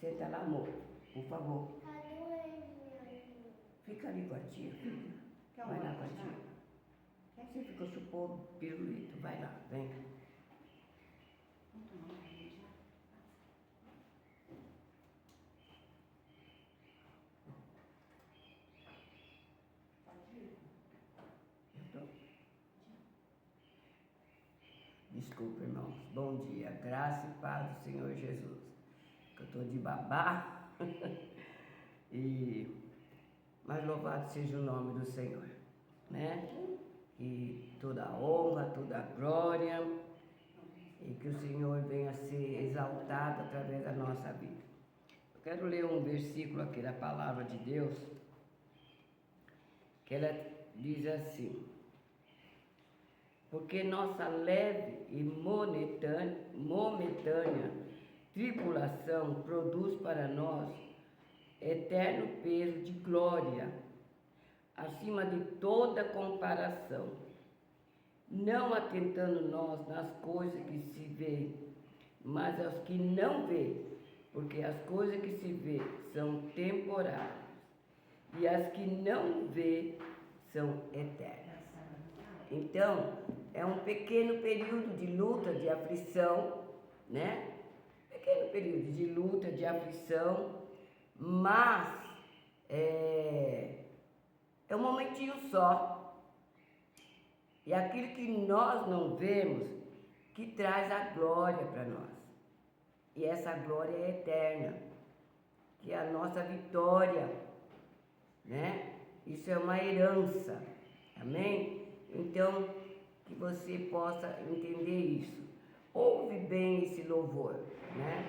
Senta lá, amor, por favor. Fica ali com a tia, filha. Vai lá com a tia. Você fica chupando pirulito. Vai lá, vem. Desculpa, irmãos. Bom dia. Graça e paz do Senhor Jesus. Que eu estou de babá. Mas louvado seja o nome do Senhor, né? E toda a honra, toda a glória, e que o Senhor venha a ser exaltado através da nossa vida. Eu quero ler um versículo aqui da palavra de Deus, que ela diz assim: porque nossa leve e momentânea tribulação produz para nós eterno peso de glória, acima de toda comparação, não atentando nós nas coisas que se vê, mas aos que não vê, porque as coisas que se vê são temporárias, e as que não vê são eternas. Então, é um pequeno período de luta, de aflição, né? Pequeno período de luta, de aflição, mas é um momentinho só. E aquilo que nós não vemos, que traz a glória para nós. E essa glória é eterna, que é a nossa vitória, né? Isso é uma herança, amém? Então, que você possa entender isso. Ouve bem esse louvor, né?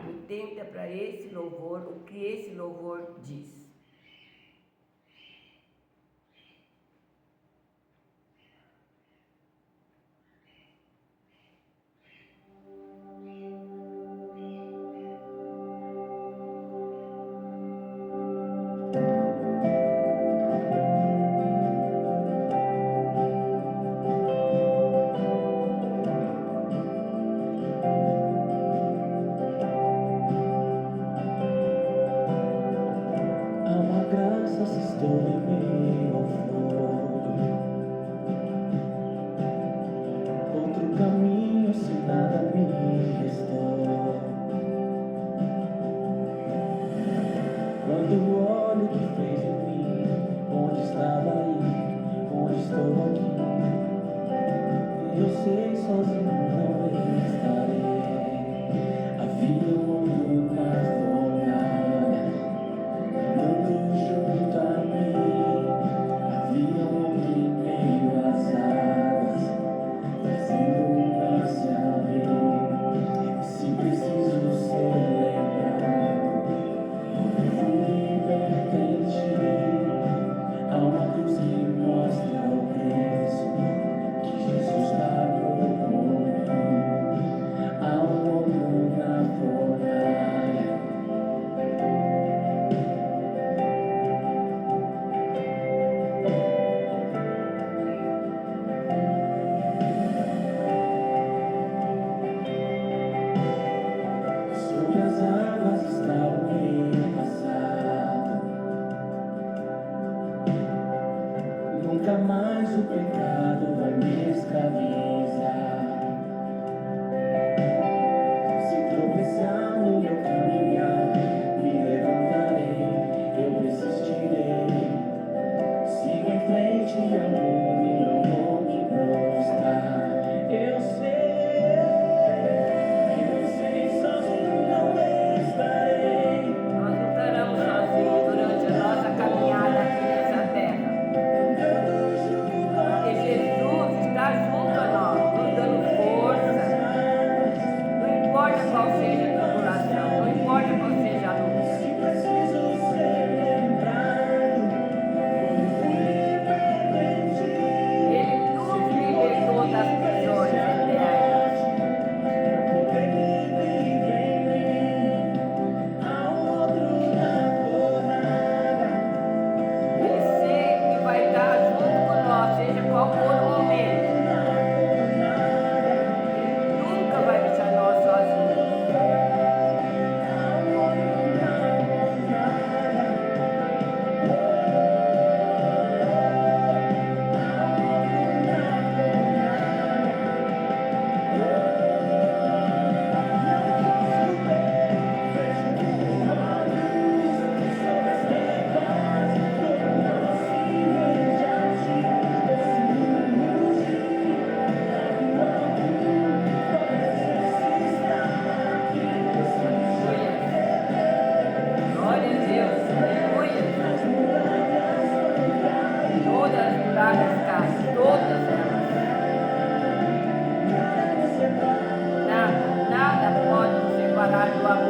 Entenda para esse louvor o que esse louvor diz.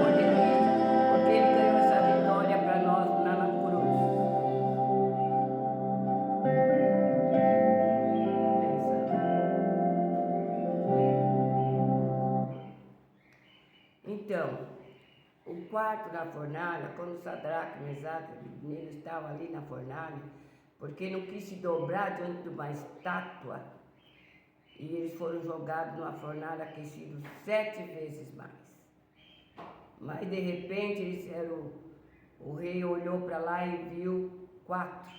amor de Cristo, porque Ele ganhou essa vitória para nós lá na cruz. Então, o quarto da fornalha, quando Sadraque, Mesaque e Abednego estavam ali na fornalha, porque não quis se dobrar diante de uma estátua, e eles foram jogados numa fornalha aquecida 7 vezes mais. Mas de repente o rei olhou para lá e viu 4,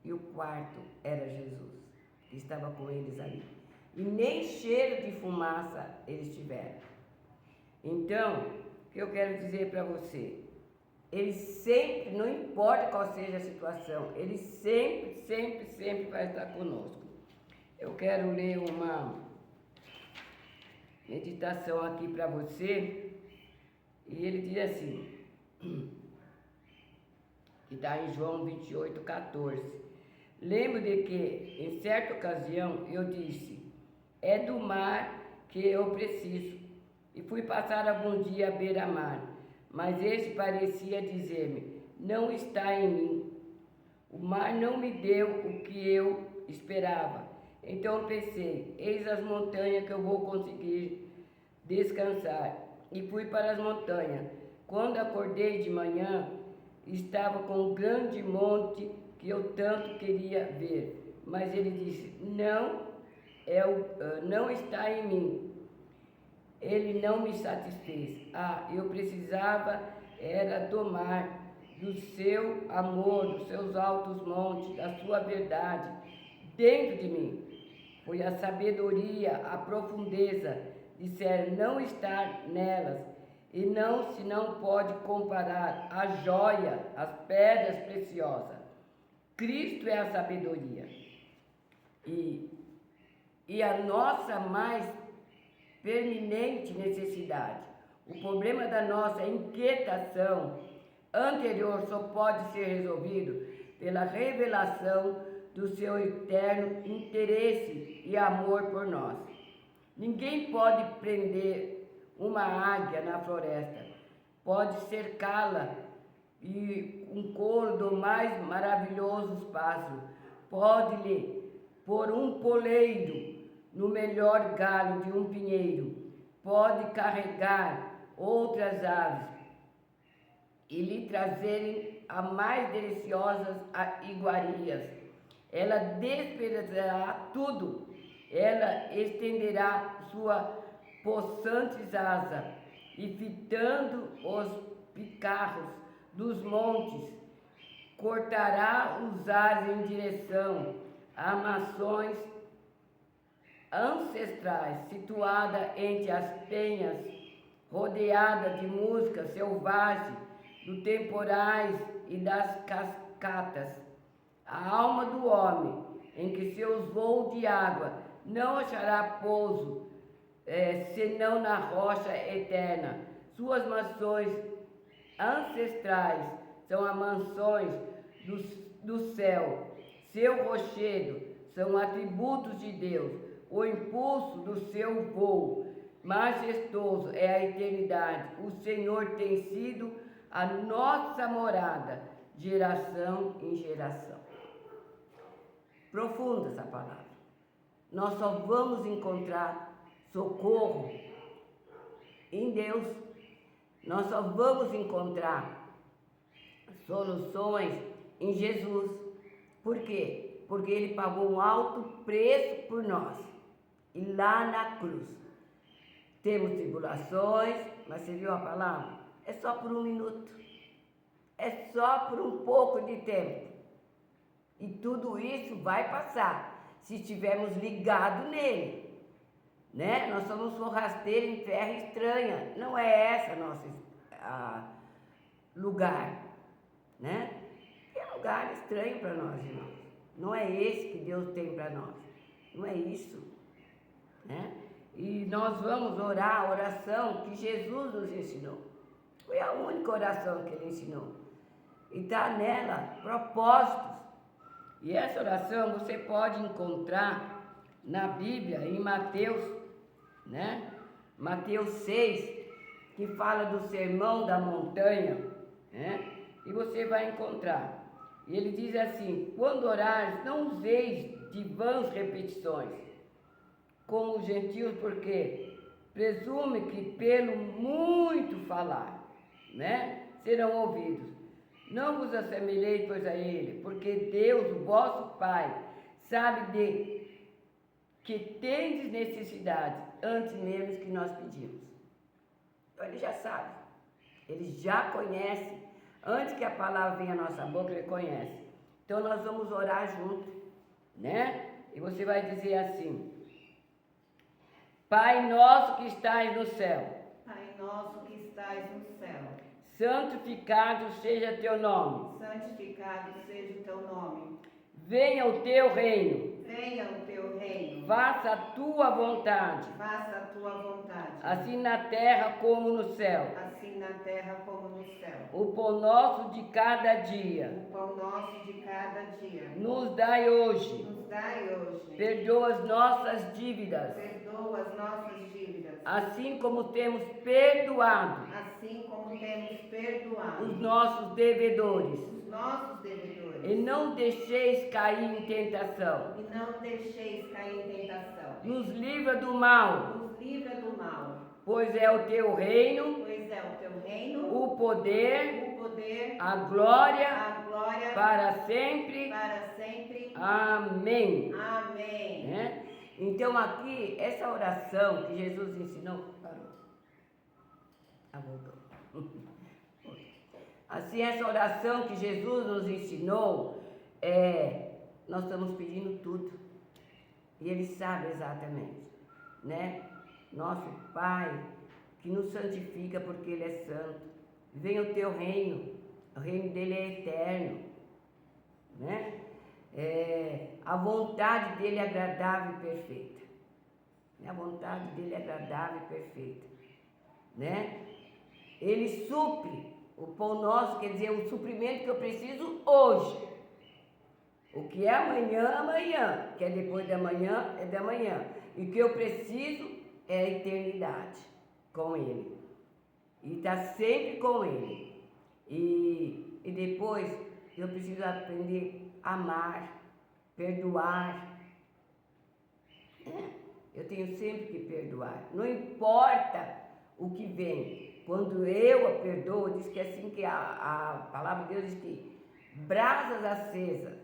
e o quarto era Jesus, que estava com eles ali. E nem cheiro de fumaça eles tiveram. Então, o que eu quero dizer para você? Ele sempre, não importa qual seja a situação, Ele sempre vai estar conosco. Eu quero ler uma meditação aqui para você, e ele diz assim, que está em João 28:14. Lembro de que, em certa ocasião, eu disse, é do mar que eu preciso, e fui passar algum dia à beira-mar, mas este parecia dizer-me, não está em mim. O mar não me deu o que eu esperava. Então pensei, eis as montanhas que eu vou conseguir descansar. E fui para as montanhas. Quando acordei de manhã, estava com um grande monte que eu tanto queria ver. Mas ele disse, não está em mim. Ele não me satisfez. Eu precisava era do mar, do seu amor, dos seus altos montes, da sua verdade, dentro de mim. Foi a sabedoria, a profundeza, disseram não estar nelas, e não se não pode comparar a joia, as pedras preciosas. Cristo é a sabedoria. E a nossa mais permanente necessidade. O problema da nossa inquietação anterior só pode ser resolvido pela revelação do seu eterno interesse e amor por nós. Ninguém pode prender uma águia na floresta, pode cercá-la e um couro do mais maravilhoso pássaro, pode-lhe pôr um poleiro no melhor galho de um pinheiro, pode carregar outras aves e lhe trazerem as mais deliciosas iguarias. Ela despedaçará tudo, ela estenderá sua possantes asas e fitando os picarros dos montes, cortará os ares em direção a mações ancestrais, situada entre as penhas, rodeada de música selvagem, dos temporais e das cascatas. A alma do homem, em que seus voos de água não achará pouso, senão na rocha eterna. Suas mansões ancestrais são as mansões do céu. Seu rochedo são atributos de Deus. O impulso do seu voo majestoso é a eternidade. O Senhor tem sido a nossa morada, geração em geração. Profunda essa palavra. Nós só vamos encontrar socorro em Deus. Nós só vamos encontrar soluções em Jesus. Por quê? Porque Ele pagou um alto preço por nós. E lá na cruz temos tribulações, mas você viu a palavra? É só por 1 minuto. É só por um pouco de tempo. E tudo isso vai passar, se estivermos ligados nele, né? Nós somos forrasteiros em terra estranha, não é essa nosso lugar, né? É um lugar estranho para nós, irmãos. Não é esse que Deus tem para nós, não é isso, né? E nós vamos orar a oração que Jesus nos ensinou. Foi a única oração que Ele ensinou. E está nela propósitos. E essa oração você pode encontrar na Bíblia, em Mateus, né? Mateus 6, que fala do sermão da montanha, né? E você vai encontrar. E ele diz assim: quando orares, não useis de vãs repetições, como os gentios, porque presume que pelo muito falar, né, serão ouvidos. Não vos assemelheis, pois, a ele, porque Deus, o vosso Pai, sabe de que tendes necessidade, antes mesmo que nós pedimos. Então ele já sabe, ele já conhece, antes que a palavra venha à nossa boca, ele conhece. Então nós vamos orar junto, né? E você vai dizer assim: Pai nosso que estais no céu, Pai nosso que estais no céu, santificado seja teu nome. santificado seja o teu nome. Venha o teu reino. Venha o teu reino. Faça a tua vontade, Faça a tua vontade. assim na terra como no céu. Assim na terra como no céu. O pão nosso de cada dia O pão nosso de cada dia. nos dai hoje. Nos dai hoje. Perdoa as nossas dívidas, Perdoa as nossas dívidas. assim como temos perdoado Assim como temos perdoado os nossos devedores. os nossos devedores. E não deixeis cair em tentação. E não deixeis cair em tentação. Nos livra do mal, Nos livra do mal. pois é o teu reino, Pois é o teu reino, o poder, o poder, a glória, a glória para sempre. para sempre. Amém. Amém. Né? Então aqui, essa oração que Jesus ensinou, parou. Voltou. Assim, essa oração que Jesus nos ensinou, nós estamos pedindo tudo. E Ele sabe exatamente, né? Nosso Pai, que nos santifica porque Ele é santo. Venha o teu reino, o reino dele é eterno, né? A vontade dele é agradável e perfeita. A vontade dele é agradável e perfeita, né? Ele supre o pão nosso, quer dizer, o suprimento que eu preciso hoje. O que é amanhã, amanhã. O que é depois da manhã, é da manhã. E o que eu preciso é a eternidade com Ele. E está sempre com Ele. E depois eu preciso aprender a amar, perdoar. Eu tenho sempre que perdoar. Não importa o que vem. Quando eu a perdoo, diz que assim que a palavra de Deus diz que brasas acesas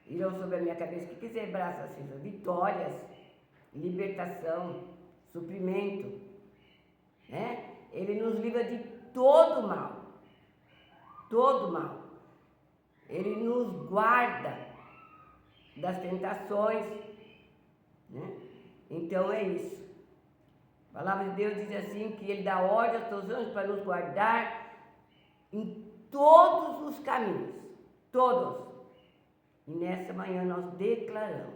irão sobre a minha cabeça. O que quiser brasas acesas? Vitórias, libertação, suprimento. Né? Ele nos livra de todo mal. Todo mal. Ele nos guarda das tentações. Né? Então é isso. A palavra de Deus diz assim que Ele dá ordem aos seus anjos para nos guardar em todos os caminhos. Todos. E nessa manhã nós declaramos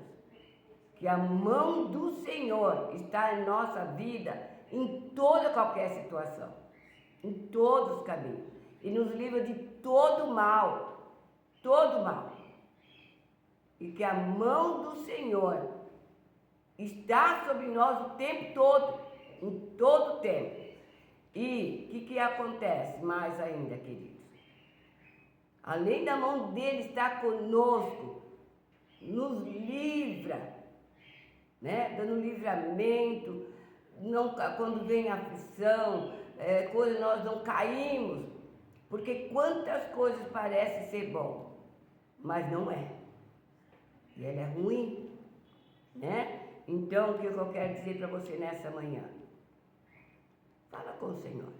que a mão do Senhor está em nossa vida em toda qualquer situação. Em todos os caminhos. E nos livra de todo mal. Todo mal. E que a mão do Senhor está sobre nós o tempo todo. Em todo o tempo. E o que acontece mais ainda, queridos? Além da mão dele estar conosco, nos livra, né? Dando livramento, não, quando vem a aflição, coisas nós não caímos, porque quantas coisas parecem ser bom, mas não é. E ela é ruim, né? Então, o que eu quero dizer para você nessa manhã? Fala com o Senhor,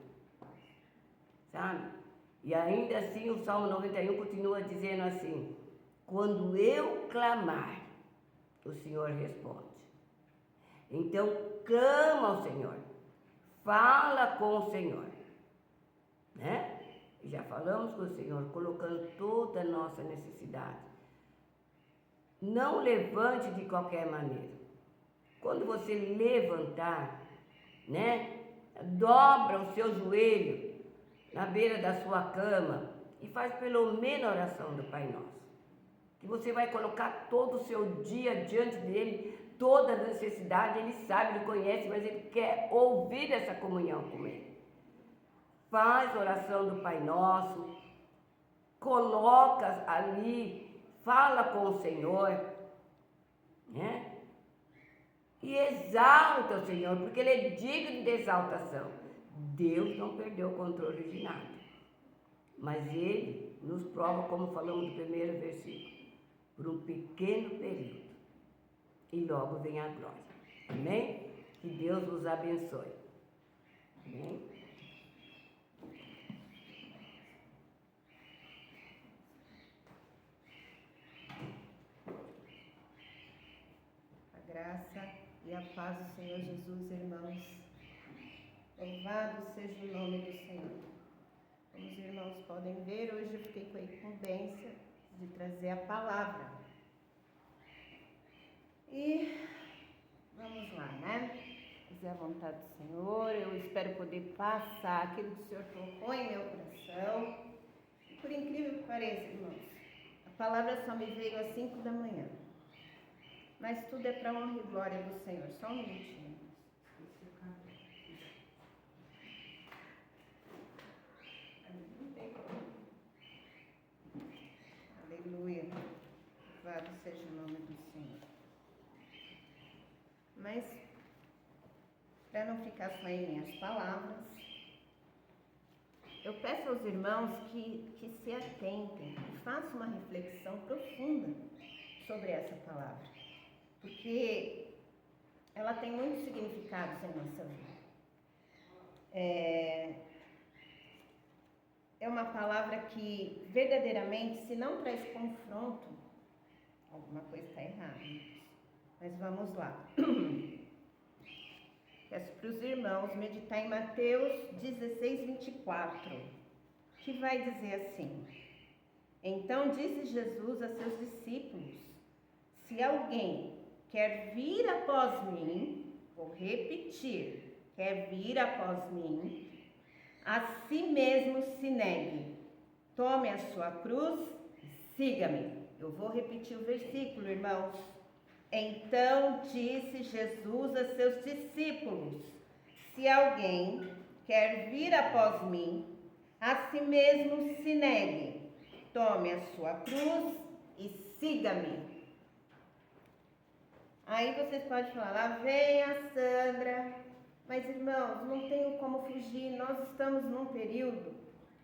sabe? E ainda assim o Salmo 91 continua dizendo assim: quando eu clamar, o Senhor responde. Então clama ao Senhor, fala com o Senhor, né? E já falamos com o Senhor, colocando toda a nossa necessidade. Não levante de qualquer maneira. Quando você levantar, né? Dobra o seu joelho na beira da sua cama e faz pelo menos a oração do Pai Nosso. Que você vai colocar todo o seu dia diante dele, todas as necessidades, ele sabe, ele conhece, mas ele quer ouvir essa comunhão com ele. faz oração do Pai Nosso, coloca ali, fala com o Senhor, né? E exalta o Senhor, porque Ele é digno de exaltação. Deus não perdeu o controle de nada, mas Ele nos prova, como falamos no primeiro versículo, por um pequeno período, e logo vem a glória. Amém? Que Deus nos abençoe. Amém? A graça e a paz do Senhor Jesus, irmãos. Louvado seja o nome do Senhor. Como os irmãos podem ver, hoje eu fiquei com a incumbência de trazer a palavra. E vamos lá, né? Fazer a vontade do Senhor. Eu espero poder passar aquilo que o Senhor colocou em meu coração. E por incrível que pareça, irmãos, a palavra só me veio às 5 da manhã. Mas tudo é para honra e glória do Senhor. Só um minutinho. Aleluia. Louvado seja o nome do Senhor. Mas, para não ficar só em minhas palavras, eu peço aos irmãos que se atentem e façam uma reflexão profunda sobre essa palavra, porque ela tem muitos significados em nossa vida. É uma palavra que verdadeiramente, se não traz confronto, alguma coisa está errada. Mas vamos lá. Peço para os irmãos meditar em Mateus 16, 24, que vai dizer assim: Então disse Jesus a seus discípulos: Se alguém quer vir após mim, vou repetir, quer vir após mim, a si mesmo se negue, tome a sua cruz e siga-me. Eu vou repetir o versículo, irmãos. Então disse Jesus a seus discípulos: Se alguém quer vir após mim, a si mesmo se negue, tome a sua cruz e siga-me. Aí vocês podem falar: lá vem a Sandra. Mas, irmãos, não tenho como fugir. Nós estamos num período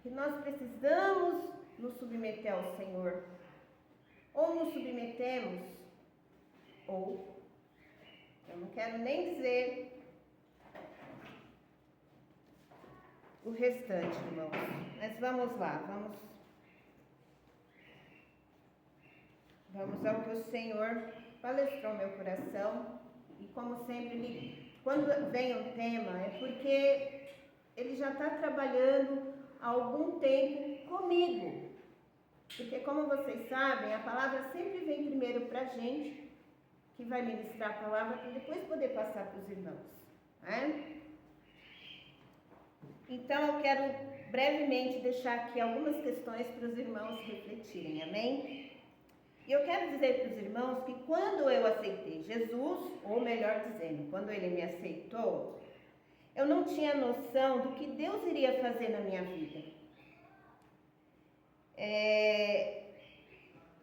que nós precisamos nos submeter ao Senhor. Ou nos submetemos, ou, eu não quero nem dizer o restante, irmãos. Mas vamos lá, vamos ao que o Senhor palestrou no meu coração. E como sempre, quando vem um tema, é porque Ele já está trabalhando há algum tempo comigo. Porque, como vocês sabem, a palavra sempre vem primeiro para a gente, que vai ministrar a palavra, para depois poder passar para os irmãos, né? Então, eu quero brevemente deixar aqui algumas questões para os irmãos refletirem, amém? E eu quero dizer para os irmãos que quando eu aceitei Jesus, ou melhor dizendo, quando Ele me aceitou, eu não tinha noção do que Deus iria fazer na minha vida.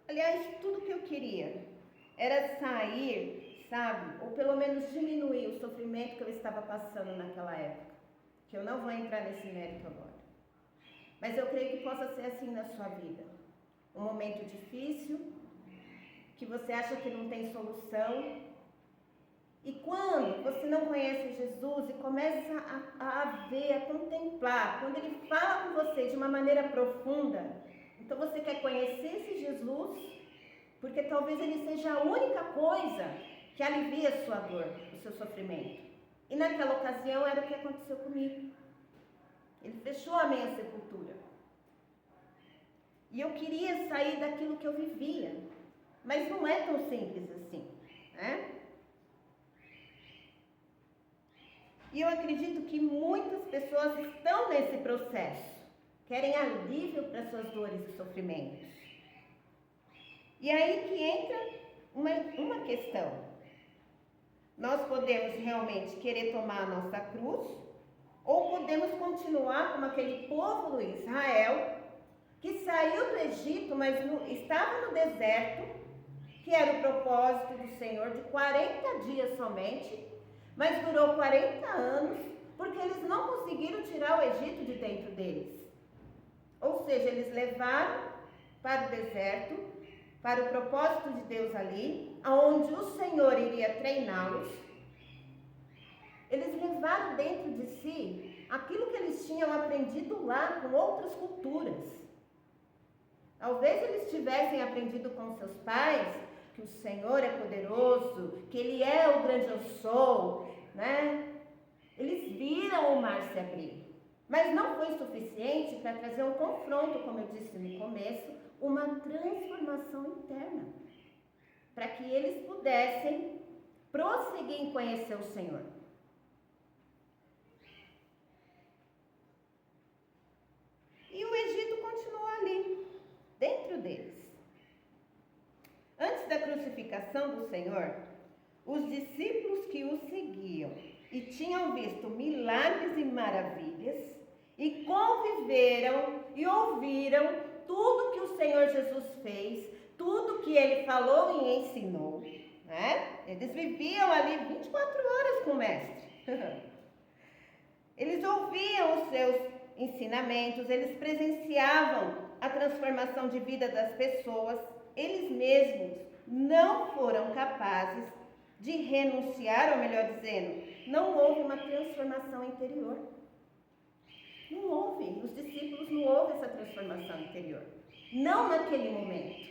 Aliás, tudo que eu queria era sair, sabe, ou pelo menos diminuir o sofrimento que eu estava passando naquela época, que eu não vou entrar nesse mérito agora. Mas eu creio que possa ser assim na sua vida. Um momento difícil, que você acha que não tem solução. E quando você não conhece Jesus e começa a ver, a contemplar, quando Ele fala com você de uma maneira profunda, então você quer conhecer esse Jesus, porque talvez Ele seja a única coisa que alivia a sua dor, o seu sofrimento. E naquela ocasião era o que aconteceu comigo. Ele fechou a minha sepultura. E eu queria sair daquilo que eu vivia. Mas não é tão simples assim, né? E eu acredito que muitas pessoas estão nesse processo. Querem alívio para suas dores e sofrimentos. E aí que entra uma questão. Nós podemos realmente querer tomar a nossa cruz ou podemos continuar como aquele povo do Israel, que saiu do Egito, mas estava no deserto, que era o propósito do Senhor de 40 dias somente, mas durou 40 anos, porque eles não conseguiram tirar o Egito de dentro deles. Ou seja, eles levaram para o deserto, para o propósito de Deus ali, aonde o Senhor iria treiná-los. Eles levaram dentro de si aquilo que eles tinham aprendido lá com outras culturas. Talvez eles tivessem aprendido com seus pais que o Senhor é poderoso, que Ele é o grande eu sou, né? Eles viram o mar se abrir, mas não foi suficiente para trazer um confronto, como eu disse no começo, uma transformação interna, para que eles pudessem prosseguir em conhecer o Senhor. E o Egito continuou ali, dentro deles. Antes da crucificação do Senhor, os discípulos que o seguiam e tinham visto milagres e maravilhas, e conviveram e ouviram tudo que o Senhor Jesus fez, tudo que Ele falou e ensinou, né? Eles viviam ali 24 horas com o Mestre. Eles ouviam os seus ensinamentos, eles presenciavam a transformação de vida das pessoas. Eles mesmos não foram capazes de renunciar, ou melhor dizendo, não houve uma transformação interior. Não houve, os discípulos não houve essa transformação interior. Não naquele momento.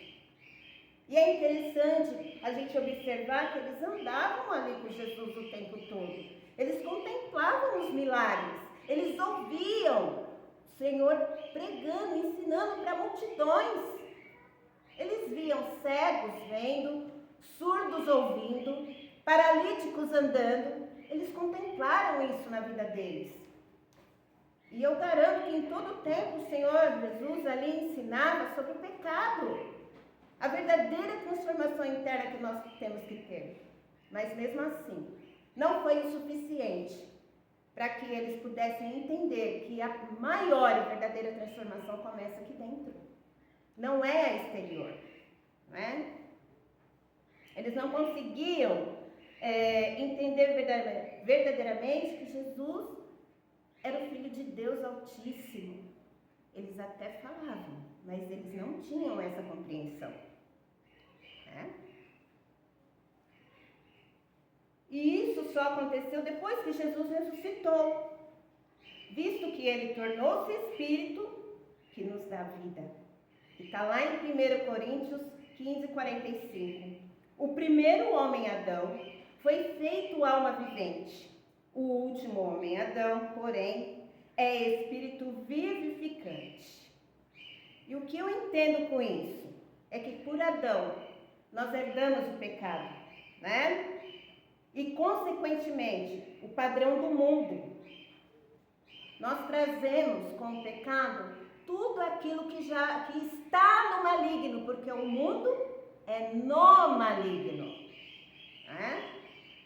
E é interessante a gente observar que eles andavam ali com Jesus o tempo todo. Eles contemplavam os milagres. Eles ouviam o Senhor pregando, ensinando para multidões. Eles viam cegos vendo, surdos ouvindo, paralíticos andando. Eles contemplaram isso na vida deles. E eu garanto que em todo o tempo o Senhor Jesus ali ensinava sobre o pecado. A verdadeira transformação interna que nós temos que ter. Mas mesmo assim, não foi o suficiente para que eles pudessem entender que a maior e verdadeira transformação começa aqui dentro. Não é a exterior, né? Eles não conseguiam entender verdadeiramente que Jesus era o Filho de Deus Altíssimo. Eles até falavam, mas eles não tinham essa compreensão, né? E isso só aconteceu depois que Jesus ressuscitou, visto que Ele tornou-se Espírito que nos dá vida. E está lá em 1 Coríntios 15, 45. O primeiro homem, Adão, foi feito alma vivente. O último homem, Adão, porém, é espírito vivificante. E o que eu entendo com isso é que por Adão nós herdamos o pecado, né? E consequentemente o padrão do mundo. Nós trazemos com o pecado tudo aquilo que está no maligno, porque o mundo é no maligno, né?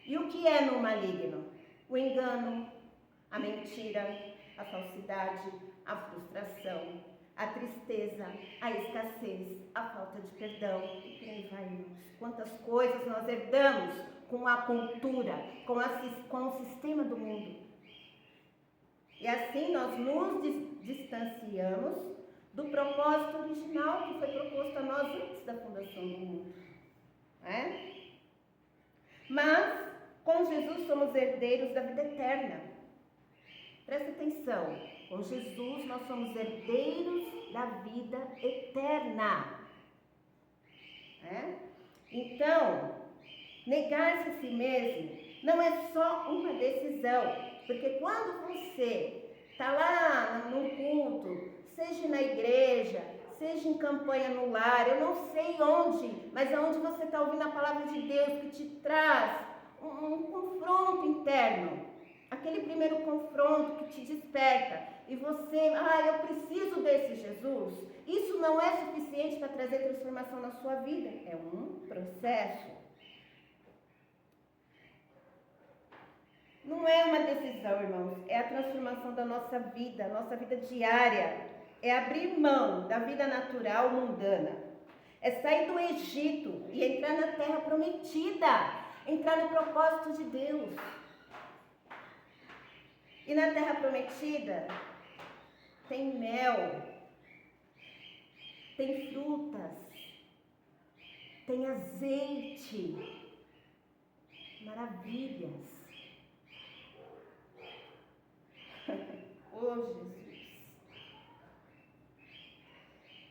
E o que é no maligno? O engano, a mentira, a falsidade, a frustração, a tristeza, a escassez, a falta de perdão, e por aí vai, irmãos. Quantas coisas nós herdamos com a cultura, com o sistema do mundo. E assim nós nos distanciamos do propósito original que foi proposto a nós antes da fundação do mundo, né? Mas com Jesus somos herdeiros da vida eterna. Presta atenção, com Jesus nós somos herdeiros da vida eterna, né? Então, negar-se a si mesmo não é só uma decisão, porque quando você está lá num culto, seja na igreja, seja em campanha no lar, eu não sei onde, mas aonde você está ouvindo a palavra de Deus que te traz um confronto interno, aquele primeiro confronto que te desperta, e você, eu preciso desse Jesus, isso não é suficiente para trazer transformação na sua vida, é um processo. Não é uma decisão, irmãos, é a transformação da nossa vida diária. É abrir mão da vida natural mundana. É sair do Egito e entrar na terra prometida, entrar no propósito de Deus. E na terra prometida tem mel, tem frutas, tem azeite, maravilhas. Oh, Jesus.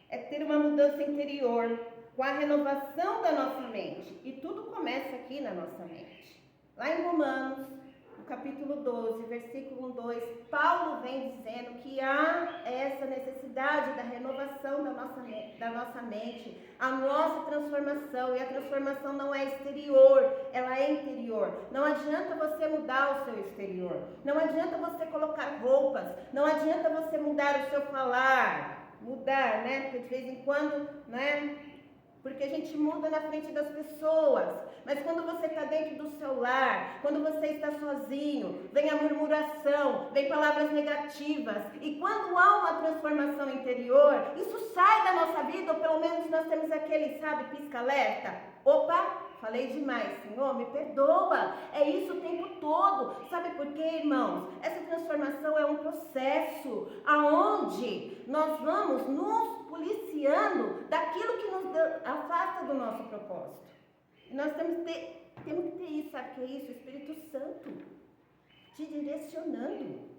É ter uma mudança interior, com a renovação da nossa mente. E tudo começa aqui na nossa mente. Lá em Romanos, no capítulo 12, versículo 2, Paulo vem dizendo que há essa necessidade da renovação da nossa mente, a nossa transformação. E a transformação não é exterior, ela é interior. Não adianta você mudar o seu exterior, não adianta você colocar roupas, não adianta você mudar o seu falar, né? Porque de vez em quando, né? Porque a gente muda na frente das pessoas. Mas quando você está dentro do seu lar, quando você está sozinho, vem a murmuração, vem palavras negativas. E quando há uma transformação interior, isso sai da nossa vida, ou pelo menos nós temos aquele, sabe, pisca-alerta. Opa, falei demais, Senhor, me perdoa. É isso o tempo todo. Sabe por quê, irmãos? Essa transformação é um processo aonde nós vamos nos policiando daquilo que nos afasta do nosso propósito. E nós temos que ter isso, sabe o que é isso? O Espírito Santo te direcionando.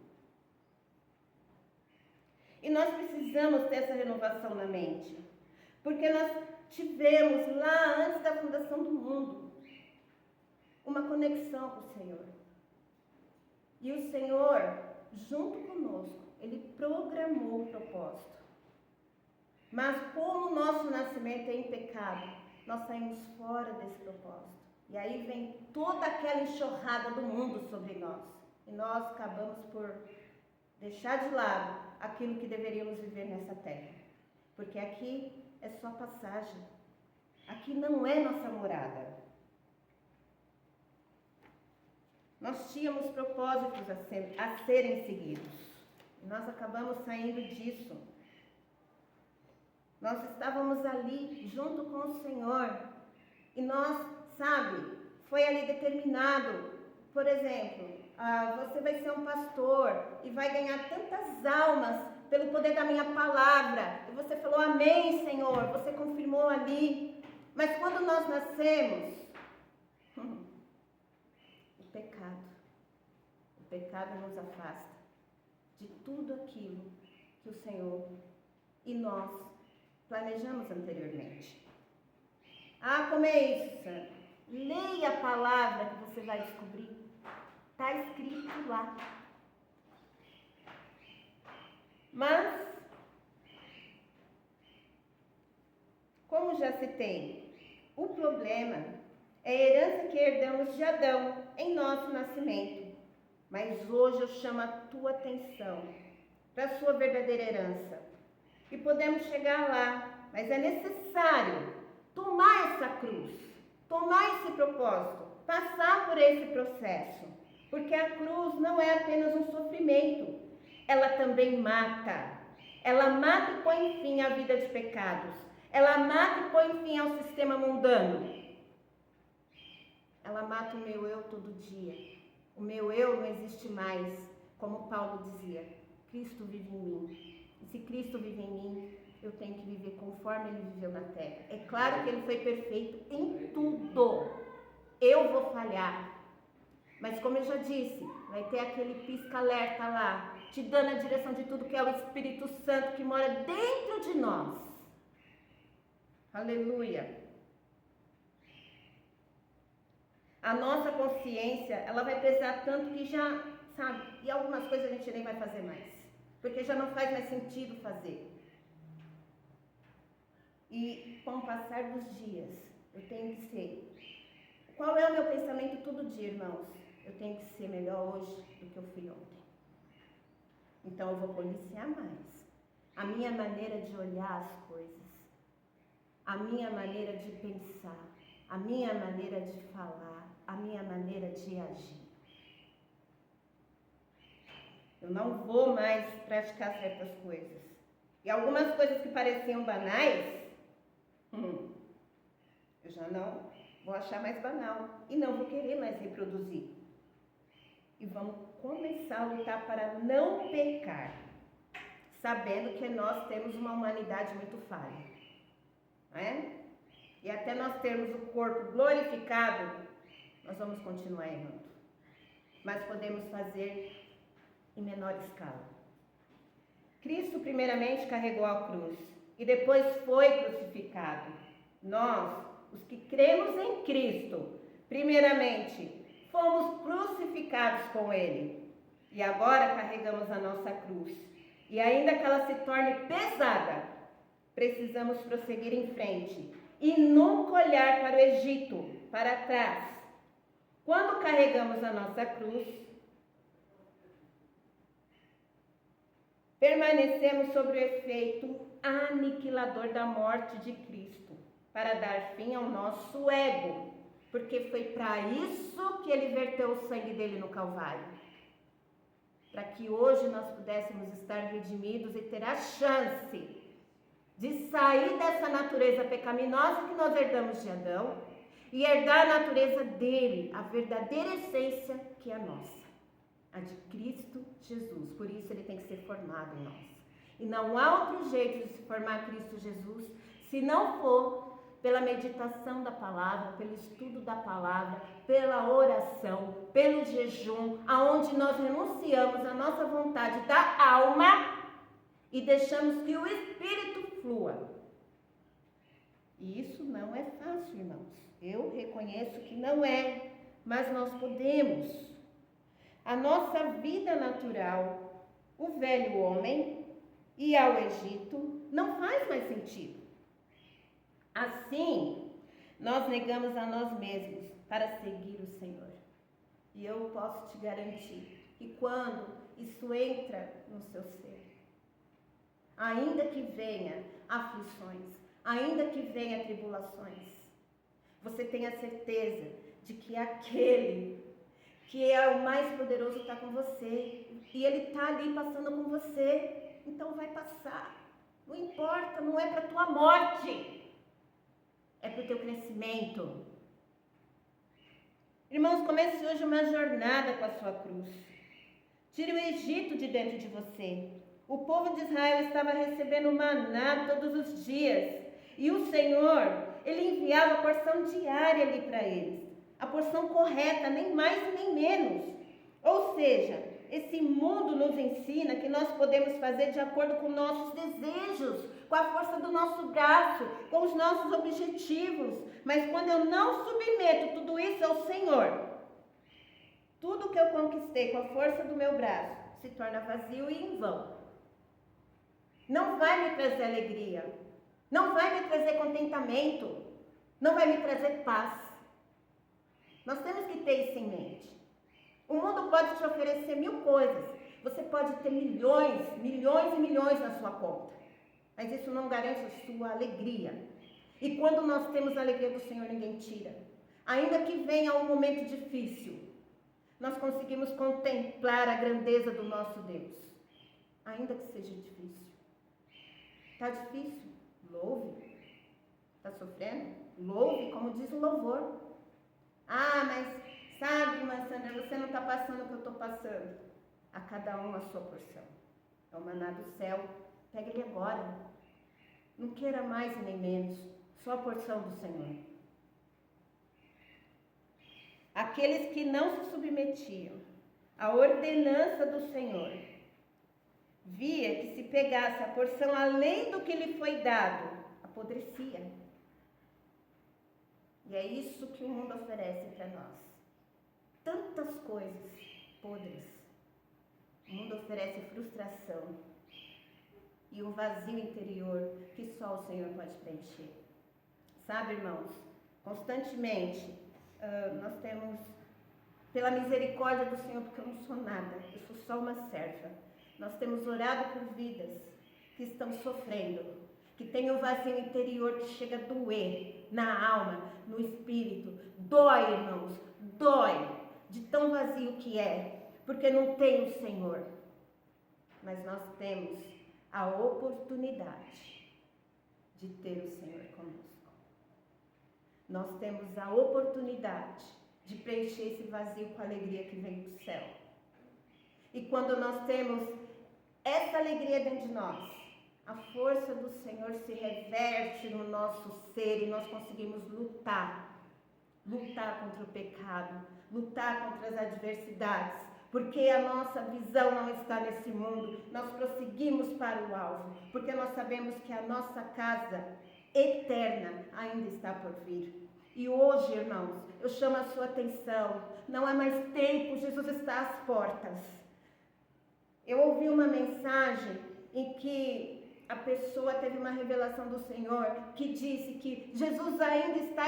E nós precisamos ter essa renovação na mente, porque nós tivemos lá antes da fundação do mundo uma conexão com o Senhor. E o Senhor, junto conosco, Ele programou o propósito. Mas como o nosso nascimento é em pecado, nós saímos fora desse propósito. E aí vem toda aquela enxurrada do mundo sobre nós. E nós acabamos por deixar de lado aquilo que deveríamos viver nessa terra. Porque aqui é só passagem. Aqui não é nossa morada. Nós tínhamos propósitos a serem seguidos. E nós acabamos saindo disso. Nós estávamos ali junto com o Senhor. E nós, sabe, foi ali determinado. Por exemplo, você vai ser um pastor e vai ganhar tantas almas pelo poder da minha palavra. E você falou, amém, Senhor. Você confirmou ali. Mas quando nós nascemos, o pecado nos afasta de tudo aquilo que o Senhor e nós planejamos anteriormente. Como é isso, Sandra? Leia a palavra que você vai descobrir. Está escrito lá. Mas, como já citei, o problema é a herança que herdamos de Adão em nosso nascimento. Mas hoje eu chamo a tua atenção para a sua verdadeira herança. E podemos chegar lá, mas é necessário tomar essa cruz, tomar esse propósito, passar por esse processo. Porque a cruz não é apenas um sofrimento, ela também mata. Ela mata e põe fim à vida de pecados. Ela mata e põe fim ao sistema mundano. Ela mata o meu eu todo dia. O meu eu não existe mais, como Paulo dizia. Cristo vive em mim. E se Cristo vive em mim, eu tenho que viver conforme Ele viveu na terra. É claro que Ele foi perfeito em tudo. Eu vou falhar. Mas como eu já disse, vai ter aquele pisca-alerta lá, te dando a direção de tudo, que é o Espírito Santo que mora dentro de nós. Aleluia. A nossa consciência, ela vai pesar tanto que já, sabe, e algumas coisas a gente nem vai fazer mais. Porque já não faz mais sentido fazer. E com o passar dos dias, eu tenho que ser. Qual é o meu pensamento todo dia, irmãos? Eu tenho que ser melhor hoje do que eu fui ontem. Então eu vou policiar mais. A minha maneira de olhar as coisas. A minha maneira de pensar. A minha maneira de falar. A minha maneira de agir. Eu não vou mais praticar certas coisas. E algumas coisas que pareciam banais, eu já não vou achar mais banal. E não vou querer mais reproduzir. E vamos começar a lutar para não pecar, sabendo que nós temos uma humanidade muito falha. Não é? E até nós termos o corpo glorificado, nós vamos continuar errando. Mas podemos fazer em menor escala. Cristo primeiramente carregou a cruz e depois foi crucificado. Nós, os que cremos em Cristo, primeiramente fomos crucificados com Ele. E agora carregamos a nossa cruz. E ainda que ela se torne pesada, precisamos prosseguir em frente e nunca olhar para o Egito, para trás. Quando carregamos a nossa cruz, permanecemos sobre o efeito aniquilador da morte de Cristo, para dar fim ao nosso ego, porque foi para isso que Ele verteu o sangue dele no Calvário. Para que hoje nós pudéssemos estar redimidos e ter a chance de sair dessa natureza pecaminosa que nós herdamos de Adão e herdar a natureza dele, a verdadeira essência que é nossa, a de Cristo Jesus. Por isso ele tem que ser formado em nós. E não há outro jeito de se formar Cristo Jesus se não for pela meditação da palavra, pelo estudo da palavra, pela oração, pelo jejum, aonde nós renunciamos a nossa vontade da alma e deixamos que o Espírito flua. E isso não é fácil, irmãos. Eu reconheço que não é, mas nós podemos. A nossa vida natural, o velho homem e ao Egito, não faz mais sentido. Assim, nós negamos a nós mesmos para seguir o Senhor. E eu posso te garantir que quando isso entra no seu ser, ainda que venha aflições, ainda que venha tribulações, você tenha certeza de que aquele que é o mais poderoso está com você. E ele está ali passando com você. Então vai passar. Não importa, não é para a tua morte. É para o teu crescimento. Irmãos, comece hoje uma jornada com a sua cruz. Tire o Egito de dentro de você. O povo de Israel estava recebendo maná todos os dias. E o Senhor, Ele enviava a porção diária ali para eles. A porção correta, nem mais e nem menos. Ou seja, esse mundo nos ensina que nós podemos fazer de acordo com nossos desejos, com a força do nosso braço, com os nossos objetivos. Mas quando eu não submeto tudo isso ao Senhor, tudo que eu conquistei com a força do meu braço se torna vazio e em vão. Não vai me trazer alegria, não vai me trazer contentamento, não vai me trazer paz. Nós temos que ter isso em mente. O mundo pode te oferecer 1000 coisas. Você pode ter milhões e milhões na sua conta. Mas isso não garante a sua alegria. E quando nós temos a alegria do Senhor, ninguém tira. Ainda que venha um momento difícil, nós conseguimos contemplar a grandeza do nosso Deus. Ainda que seja difícil. Está difícil? Louve. Está sofrendo? Louve, como diz o louvor. Ah, mas sabe, irmã Sandra, você não está passando o que eu estou passando. A cada um a sua porção. É o maná do céu. Pega ele agora. Não queira mais e nem menos. Só a porção do Senhor. Aqueles que não se submetiam à ordenança do Senhor, via que se pegasse a porção além do que lhe foi dado, apodrecia. E é isso que o mundo oferece para nós. Tantas coisas podres. O mundo oferece frustração e um vazio interior que só o Senhor pode preencher. Sabe, irmãos, constantemente nós temos, pela misericórdia do Senhor, porque eu não sou nada, eu sou só uma serva. Nós temos orado por vidas que estão sofrendo, que têm um vazio interior que chega a doer na alma, no espírito. Dói, irmãos, dói de tão vazio que é, porque não tem o Senhor. mas nós temos a oportunidade de ter o Senhor conosco. Nós temos a oportunidade de preencher esse vazio com a alegria que vem do céu. E quando nós temos essa alegria dentro de nós, a força do Senhor se reverte no nosso ser e nós conseguimos lutar contra o pecado, lutar contra as adversidades, porque a nossa visão não está nesse mundo, nós prosseguimos para o alvo, porque nós sabemos que a nossa casa eterna ainda está por vir. E hoje, irmãos, eu chamo a sua atenção, não é mais tempo, Jesus está às portas. Eu ouvi uma mensagem em que a pessoa teve uma revelação do Senhor que disse que Jesus ainda está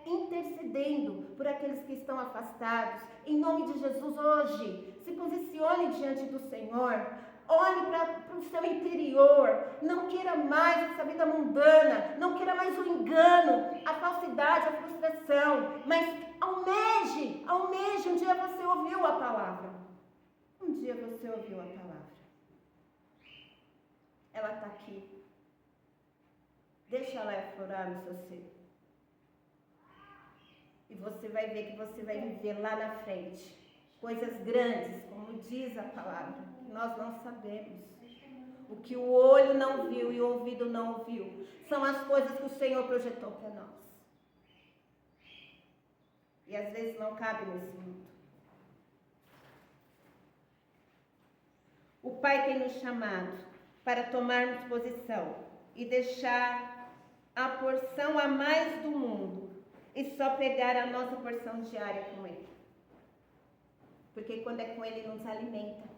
intercedendo por aqueles que estão afastados. Em nome de Jesus, hoje, se posicione diante do Senhor. Olhe para o seu interior. Não queira mais essa vida mundana. Não queira mais o engano, a falsidade, a frustração. Mas almeje. Um dia você ouviu a palavra. Um dia você ouviu a palavra. Ela está aqui. Deixa ela aflorar no seu ser. E você vai ver que você vai viver lá na frente coisas grandes, como diz a palavra, que nós não sabemos. O que o olho não viu e o ouvido não ouviu são as coisas que o Senhor projetou para nós. E às vezes não cabe nesse mundo. O Pai tem nos chamado para tomarmos posição e deixar a porção a mais do mundo e só pegar a nossa porção diária com Ele. Porque quando é com Ele nos alimenta.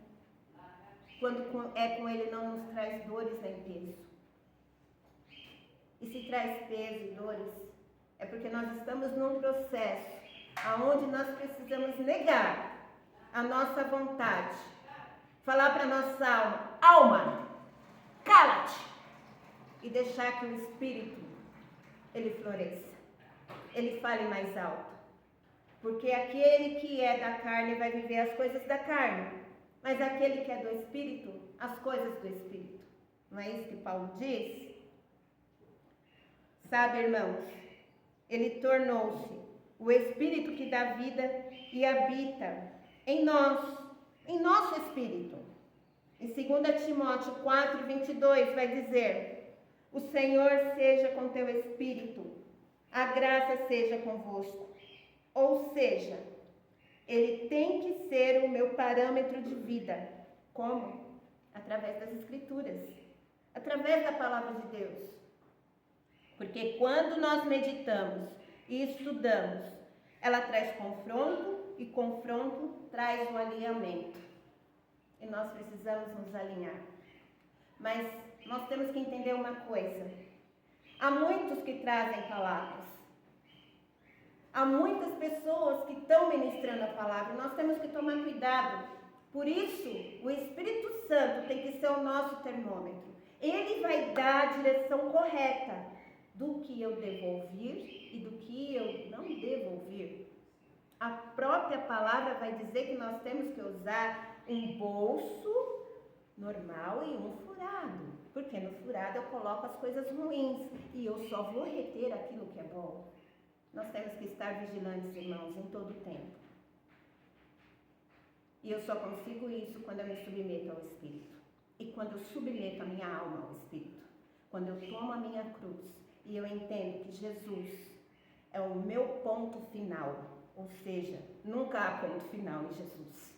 Quando é com Ele não nos traz dores nem peso. E se traz peso e dores, é porque nós estamos num processo onde nós precisamos negar a nossa vontade. Falar para a nossa alma, alma, cala-te! E deixar que o Espírito, ele floresça. Ele fale mais alto. Porque aquele que é da carne vai viver as coisas da carne. Mas aquele que é do Espírito, as coisas do Espírito. Não é isso que Paulo diz? Sabe, irmãos, ele tornou-se o Espírito que dá vida e habita em nós, em nosso Espírito. Em 2 Timóteo 4, 22 vai dizer: o Senhor seja com teu Espírito, a graça seja convosco. Ou seja, ele tem que ser o meu parâmetro de vida. Como? Através das Escrituras, através da Palavra de Deus. Porque quando nós meditamos e estudamos, ela traz confronto e confronto traz o alinhamento. E nós precisamos nos alinhar. Mas nós temos que entender uma coisa. Há muitos que trazem palavras. Há muitas pessoas que estão ministrando a palavra. Nós temos que tomar cuidado. Por isso, o Espírito Santo tem que ser o nosso termômetro. Ele vai dar a direção correta do que eu devo ouvir e do que eu não devo ouvir. A própria palavra vai dizer que nós temos que usar um bolso normal e um furado. Porque no furado eu coloco as coisas ruins e eu só vou reter aquilo que é bom. Nós temos que estar vigilantes, irmãos, em todo o tempo. E eu só consigo isso quando eu me submeto ao Espírito. E quando eu submeto a minha alma ao Espírito. Quando eu tomo a minha cruz e eu entendo que Jesus é o meu ponto final. Ou seja, nunca há ponto final em Jesus.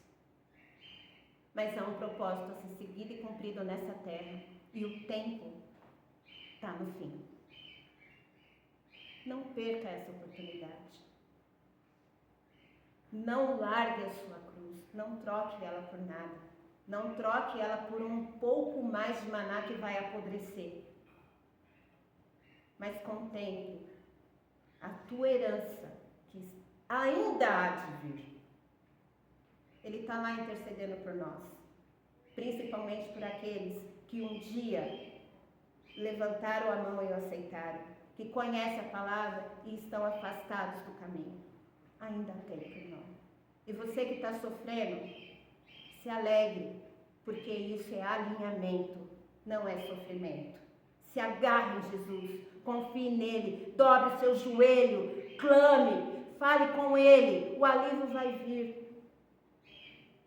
Mas há um propósito a ser seguido e cumprido nessa terra. E o tempo está no fim. Não perca essa oportunidade. Não largue a sua cruz. Não troque ela por nada. Não troque ela por um pouco mais de maná que vai apodrecer. Mas contemple a tua herança, que ainda há de vir. Ele está lá intercedendo por nós. Principalmente por aqueles que um dia levantaram a mão e o aceitaram. Que conhecem a palavra e estão afastados do caminho. Ainda há tempo, irmão. E você que está sofrendo, se alegre, porque isso é alinhamento, não é sofrimento. Se agarre em Jesus, confie nele, dobre o seu joelho, clame, fale com ele, o alívio vai vir.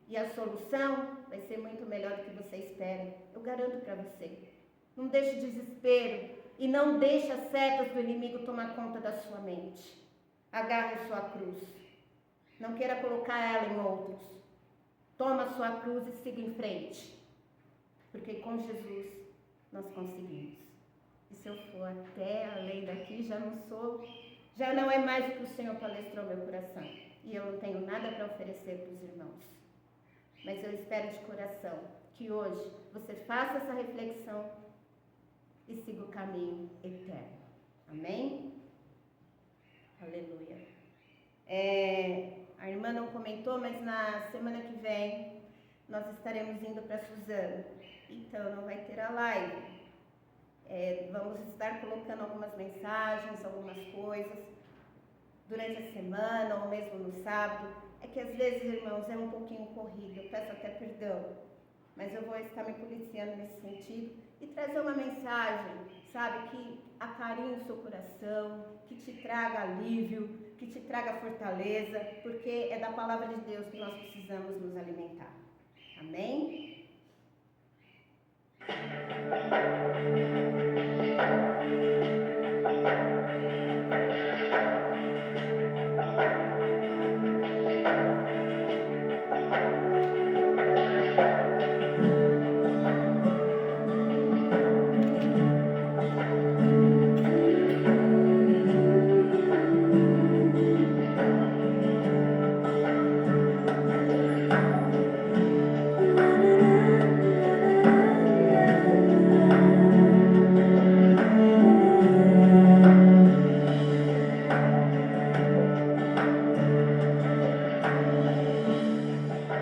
E a solução vai ser muito melhor do que você espera. Eu garanto para você. Não deixe o desespero e não deixe as setas do inimigo tomar conta da sua mente. Agarre a sua cruz. Não queira colocar ela em outros. Toma a sua cruz e siga em frente. Porque com Jesus nós conseguimos. E se eu for até além daqui, já não é mais o que o Senhor palestrou meu coração. E eu não tenho nada para oferecer para os irmãos. Mas eu espero de coração que hoje você faça essa reflexão e siga o caminho eterno. Amém? Aleluia. A irmã não comentou, mas na semana que vem nós estaremos indo para Suzano. Então não vai ter a live. Vamos estar colocando algumas mensagens, algumas coisas durante a semana ou mesmo no sábado. É que às vezes, irmãos, é um pouquinho corrido, eu peço até perdão, mas eu vou estar me policiando nesse sentido e trazer uma mensagem, sabe, que acarinhe o seu coração, que te traga alívio, que te traga fortaleza, porque é da palavra de Deus que nós precisamos nos alimentar. Amém?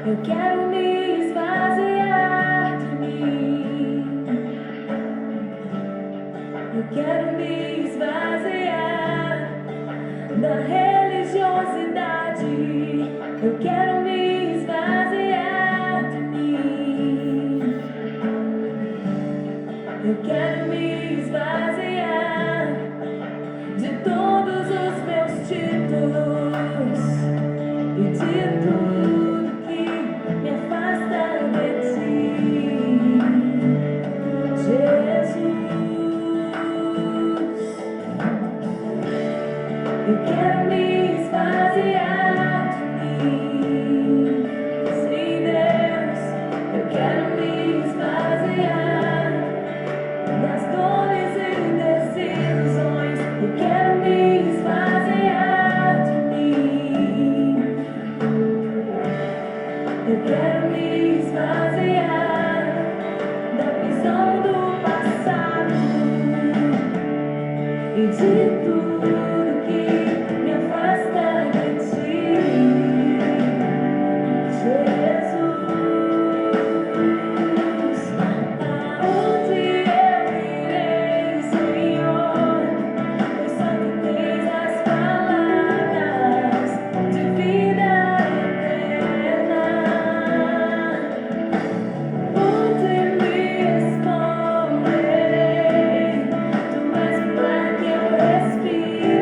Eu quero me esvaziar de mim. Eu quero me esvaziar da religiosidade. Eu quero me esvaziar de mim. Eu quero me esvaziar de todos os meus títulos e de tudo me afasta de ti, Jesus. Eu quero me esvaziar de mim, sim, Deus. Eu quero me esvaziar das dores e desilusões. Eu quero me esvaziar de mim. Eu quero me esvaziar da prisão do passado e de tudo que me afasta de ti, Jesus. Aonde eu irei, Senhor? Pois só tu tens as palavras de vida eterna. Onde me esconderei? Tu és o ar que eu respiro.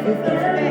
Jesus te